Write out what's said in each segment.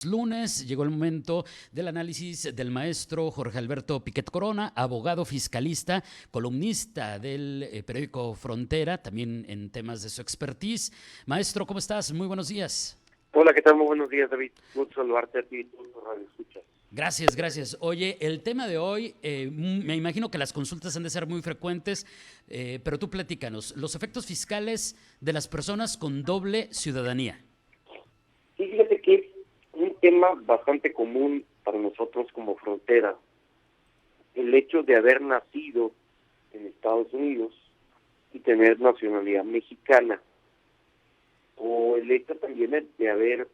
Lunes llegó el momento del análisis del maestro Jorge Alberto Piquet Corona, abogado fiscalista, columnista del periódico Frontera, también en temas de su expertise. Maestro, ¿cómo estás? Muy buenos días. Hola, ¿qué tal? Muy buenos días, David. Gusto saludarte a ti y a todos los radioescuchas. Gracias, gracias. Oye, el tema de hoy, me imagino que las consultas han de ser muy frecuentes, pero tú platícanos, los efectos fiscales de las personas con doble ciudadanía. Sí, fíjate que es un tema bastante común para nosotros como frontera. El hecho de haber nacido en Estados Unidos y tener nacionalidad mexicana, o el hecho también de haber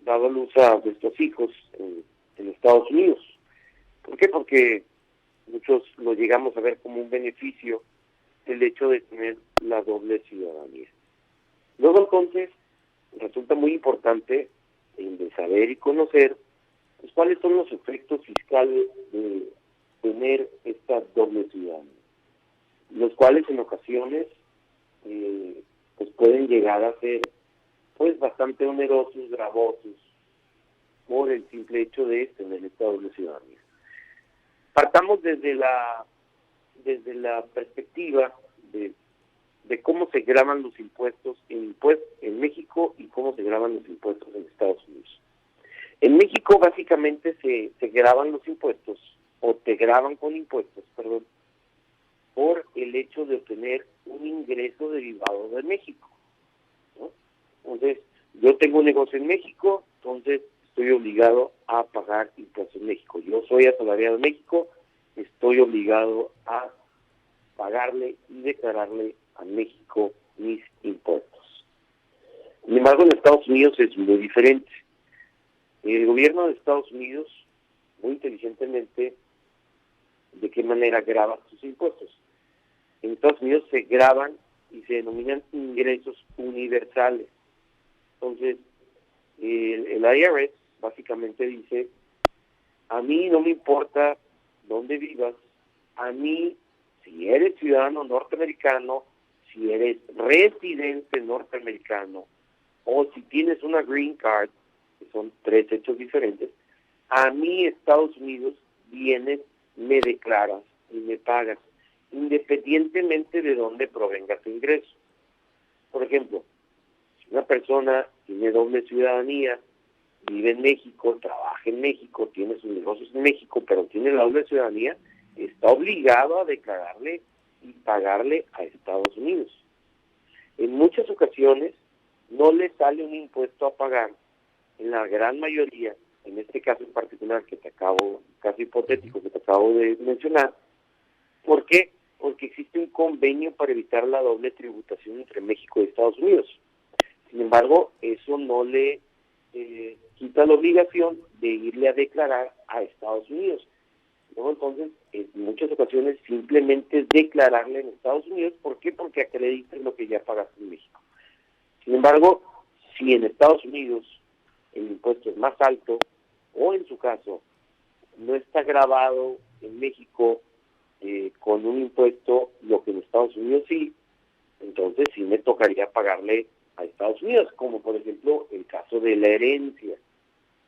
dado luz a nuestros hijos en Estados Unidos. ¿Por qué? Porque muchos lo llegamos a ver como un beneficio el hecho de tener la doble ciudadanía. Luego entonces resulta muy importante el de saber y conocer pues, cuáles son los efectos fiscales de tener esta doble ciudadanía, los cuales en ocasiones pues pueden llegar a ser pues bastante onerosos, gravosos, por el simple hecho de tener esta doble ciudadanía. Partamos desde la perspectiva de cómo se graban los impuestos en México y cómo se graban los impuestos en Estados Unidos. En México básicamente se graban los impuestos, o te graban con impuestos, perdón, por el hecho de obtener un ingreso derivado de México, ¿no? Entonces, yo tengo un negocio en México, entonces estoy obligado a pagar impuestos en México. Yo soy asalariado en México, estoy obligado a pagarle y declararle a México mis impuestos. Sin embargo, en Estados Unidos es muy diferente. El gobierno de Estados Unidos, muy inteligentemente, ¿de qué manera graba sus impuestos? En Estados Unidos se graban y se denominan ingresos universales. Entonces, el IRS básicamente dice, a mí no me importa dónde vivas, a mí, si eres ciudadano norteamericano, si eres residente norteamericano, o si tienes una green card, que son tres hechos diferentes, a mí Estados Unidos vienes, me declaras y me pagas, independientemente de dónde provenga tu ingreso. Por ejemplo, si una persona tiene doble ciudadanía, vive en México, trabaja en México, tiene sus negocios en México, pero tiene la doble ciudadanía, está obligado a declararle y pagarle a Estados Unidos. En muchas ocasiones no le sale un impuesto a pagar, en la gran mayoría, en este caso en particular caso hipotético que te acabo de mencionar. ¿Por qué? Porque existe un convenio para evitar la doble tributación entre México y Estados Unidos. Sin embargo, eso no le quita la obligación de irle a declarar a Estados Unidos. Luego, entonces, en muchas ocasiones simplemente es declararle en Estados Unidos. ¿Por qué? Porque acreditas lo que ya pagaste en México. Sin embargo, si en Estados Unidos el impuesto es más alto, o en su caso, no está grabado en México con un impuesto, lo que en Estados Unidos sí, entonces sí me tocaría pagarle a Estados Unidos, como por ejemplo el caso de la herencia,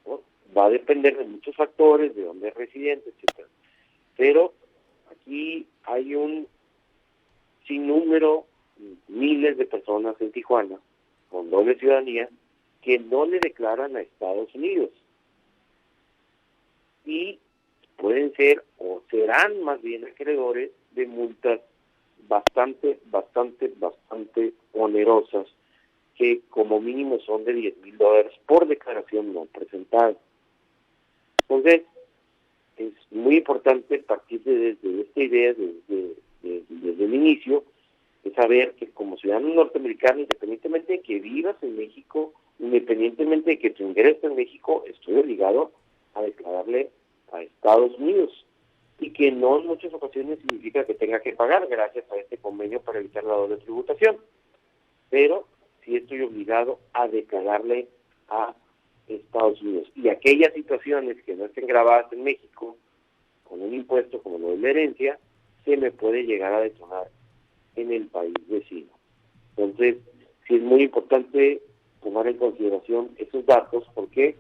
¿no? Va a depender de muchos factores, de dónde es residente, etcétera. Pero aquí hay un sinnúmero, miles de personas en Tijuana con doble ciudadanía que no le declaran a Estados Unidos y pueden ser o serán más bien acreedores de multas bastante onerosas, que como mínimo son de $10,000 por declaración no presentada. Entonces, es muy importante partir desde esta idea, desde el inicio, de saber que como ciudadano norteamericano, independientemente de que vivas en México, independientemente de que tu ingreso en México, estoy obligado a declararle a Estados Unidos, y que no en muchas ocasiones significa que tenga que pagar gracias a este convenio para evitar la doble tributación, pero sí estoy obligado a declararle a Estados Unidos. Y aquellas situaciones que no estén grabadas en México con un impuesto como lo de la herencia, se me puede llegar a detonar en el país vecino. Entonces, sí es muy importante tomar en consideración esos datos. ¿Por qué?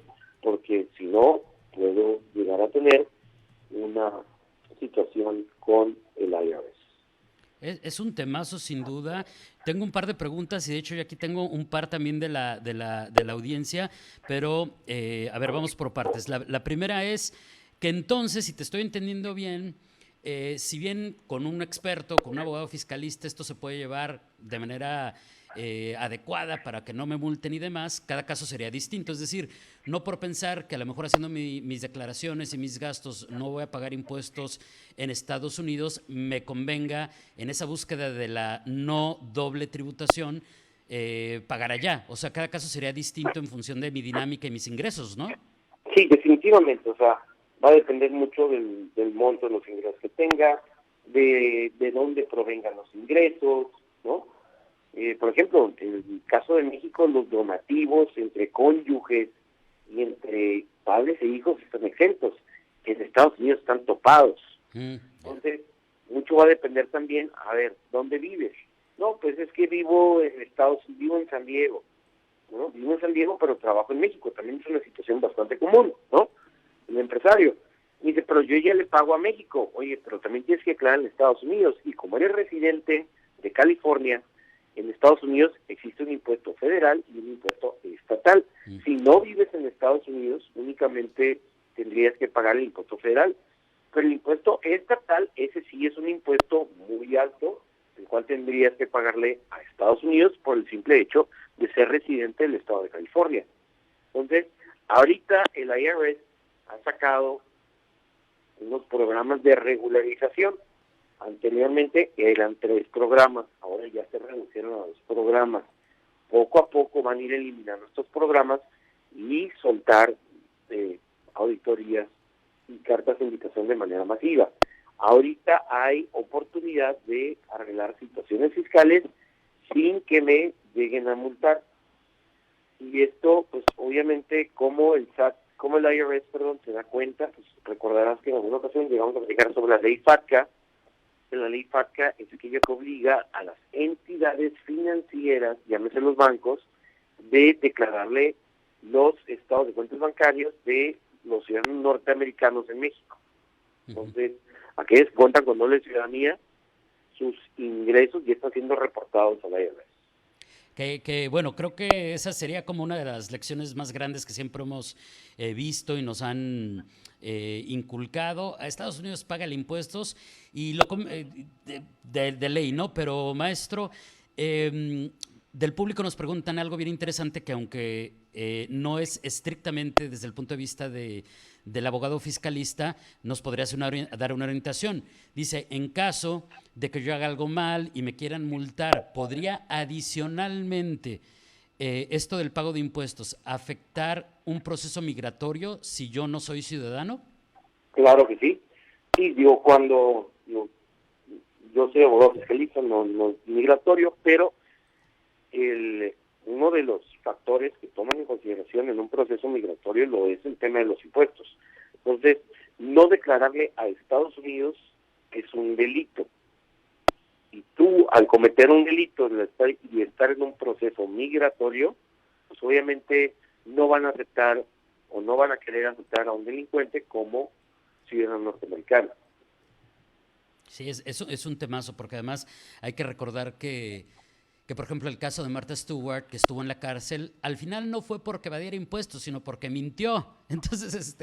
es un temazo sin duda. Tengo un par de preguntas y de hecho yo aquí tengo un par también de la audiencia, pero a ver, vamos por partes. La primera es que entonces, si te estoy entendiendo bien, si bien con un experto, con un abogado fiscalista, esto se puede llevar de manera adecuada para que no me multen y demás, cada caso sería distinto. Es decir, no por pensar que a lo mejor haciendo mis declaraciones y mis gastos no voy a pagar impuestos en Estados Unidos, me convenga en esa búsqueda de la no doble tributación pagar allá. O sea, cada caso sería distinto en función de mi dinámica y mis ingresos, ¿no? Sí, definitivamente, o sea, va a depender mucho del monto de los ingresos que tenga, de dónde provengan los ingresos, ¿no? Por ejemplo, en el caso de México, los donativos entre cónyuges y entre padres e hijos están exentos. En Estados Unidos están topados. Entonces, mucho va a depender también, a ver, ¿dónde vives? No, pues es que vivo en San Diego, ¿no? Vivo en San Diego, pero trabajo en México. También es una situación bastante común, ¿no? El empresario dice, pero yo ya le pago a México. Oye, pero también tienes que aclarar en Estados Unidos. Y como eres residente de California, en Estados Unidos existe un impuesto federal y un impuesto estatal. Si no vives en Estados Unidos, únicamente tendrías que pagar el impuesto federal. Pero el impuesto estatal, ese sí es un impuesto muy alto, el cual tendrías que pagarle a Estados Unidos por el simple hecho de ser residente del estado de California. Entonces, ahorita el IRS ha sacado unos programas de regularización. Anteriormente eran 3 programas, ahora ya se reducieron a 2 programas. Poco a poco van a ir eliminando estos programas y soltar auditorías y cartas de invitación de manera masiva. Ahorita hay oportunidad de arreglar situaciones fiscales sin que me lleguen a multar. Y esto, pues obviamente, como el IRS, se da cuenta, pues recordarás que en alguna ocasión llegamos a platicar sobre la ley FATCA. La ley FATCA es aquella que obliga a las entidades financieras, llámese los bancos, de declararle los estados de cuentas bancarios de los ciudadanos norteamericanos en México. Entonces, aquellos que cuentan con doble ciudadanía, sus ingresos ya están siendo reportados a la IRS. Que bueno, creo que esa sería como una de las lecciones más grandes que siempre hemos visto y nos han inculcado. A Estados Unidos paga el impuestos y de ley, ¿no? Pero maestro, del público nos preguntan algo bien interesante que aunque no es estrictamente desde el punto de vista del abogado fiscalista, nos podría dar una orientación. Dice, en caso de que yo haga algo mal y me quieran multar, ¿podría adicionalmente esto del pago de impuestos afectar un proceso migratorio si yo no soy ciudadano? Claro que sí. Sí, cuando yo soy abogado fiscalista, no migratorio, pero uno de los factores que toman en consideración en un proceso migratorio lo es el tema de los impuestos. Entonces, no declararle a Estados Unidos es un delito. Y tú, al cometer un delito y estar en un proceso migratorio, pues obviamente no van a aceptar o no van a querer aceptar a un delincuente como ciudadano norteamericano. Sí, es un temazo, porque además hay que recordar que, por ejemplo, el caso de Martha Stewart, que estuvo en la cárcel, al final no fue porque evadiera impuestos, sino porque mintió. Entonces,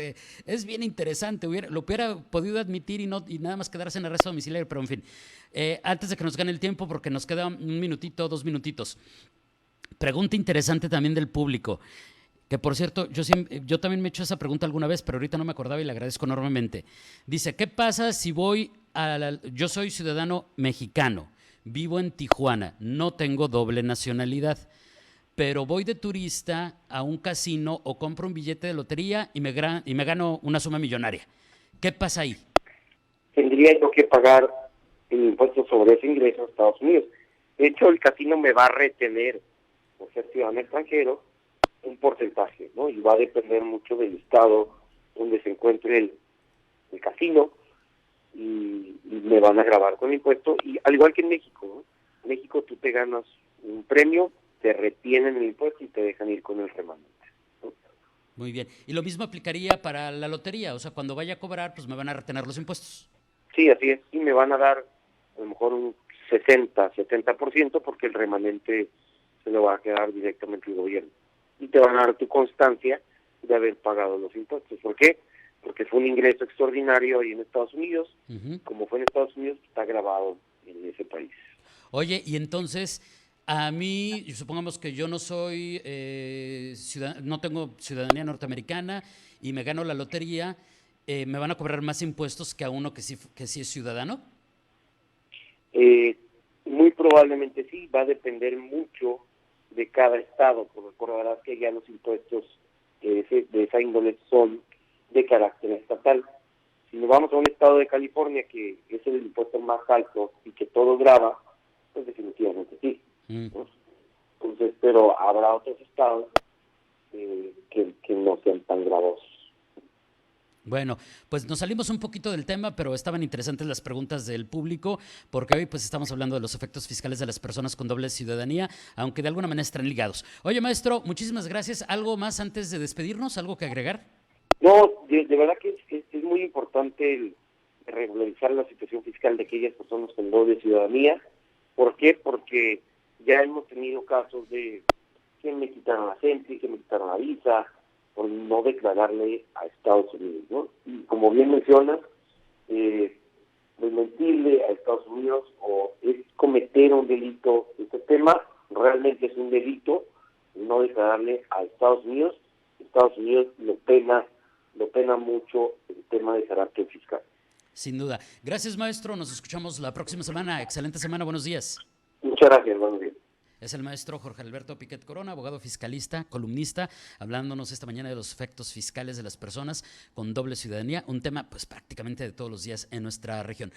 es bien interesante. Lo hubiera podido admitir y nada más quedarse en arresto domiciliario, pero en fin. Antes de que nos gane el tiempo, porque nos queda 1 minutito, 2 minutitos. Pregunta interesante también del público, que por cierto, yo también me he hecho esa pregunta alguna vez, pero ahorita no me acordaba y le agradezco enormemente. Dice, ¿qué pasa si yo soy ciudadano mexicano? Vivo en Tijuana, no tengo doble nacionalidad, pero voy de turista a un casino o compro un billete de lotería y me gano una suma millonaria. ¿Qué pasa ahí? Tendría yo que pagar el impuesto sobre ese ingreso a Estados Unidos. De hecho, el casino me va a retener, por ser ciudadano extranjero, un porcentaje, ¿no? Y va a depender mucho del estado donde se encuentre el casino. Y me van a gravar con impuesto, y al igual que en México, ¿no? En México tú te ganas un premio, te retienen el impuesto y te dejan ir con el remanente, ¿no? Muy bien. Y lo mismo aplicaría para la lotería, o sea, cuando vaya a cobrar, pues me van a retener los impuestos. Sí, así es, y me van a dar a lo mejor un 60-70%, porque el remanente se lo va a quedar directamente el gobierno. Y te van a dar tu constancia de haber pagado los impuestos. ¿Por qué? Porque fue un ingreso extraordinario ahí en Estados Unidos. Como fue en Estados Unidos, está grabado en ese país. Oye, y entonces, a mí, supongamos que yo no soy, no tengo ciudadanía norteamericana y me gano la lotería, ¿me van a cobrar más impuestos que a uno que sí es ciudadano? Muy probablemente sí, va a depender mucho de cada estado, porque recordarás que ya los impuestos de esa índole son de carácter estatal. Si nos vamos a un estado de California que es el impuesto más alto y que todo grava, pues definitivamente sí, ¿no? Entonces, pero habrá otros estados que no sean tan gravosos. Bueno, pues nos salimos un poquito del tema, pero estaban interesantes las preguntas del público, porque hoy pues estamos hablando de los efectos fiscales de las personas con doble ciudadanía, aunque de alguna manera están ligados. Oye, maestro, muchísimas gracias. ¿Algo más antes de despedirnos? ¿Algo que agregar? No, de verdad que es muy importante el regularizar la situación fiscal de aquellas personas con doble ciudadanía. ¿Por qué? Porque ya hemos tenido casos de que me quitaron la CENTI, que me quitaron la visa, por no declararle a Estados Unidos, ¿no? Y como bien mencionas, mentirle a Estados Unidos o es cometer un delito. Este tema realmente es un delito, no declararle a Estados Unidos. Estados Unidos lo pena mucho el tema de carácter fiscal. Sin duda. Gracias, maestro. Nos escuchamos la próxima semana. Excelente semana. Buenos días. Muchas gracias, buenos días. Es el maestro Jorge Alberto Piquet Corona, abogado fiscalista, columnista, hablándonos esta mañana de los efectos fiscales de las personas con doble ciudadanía, un tema pues prácticamente de todos los días en nuestra región.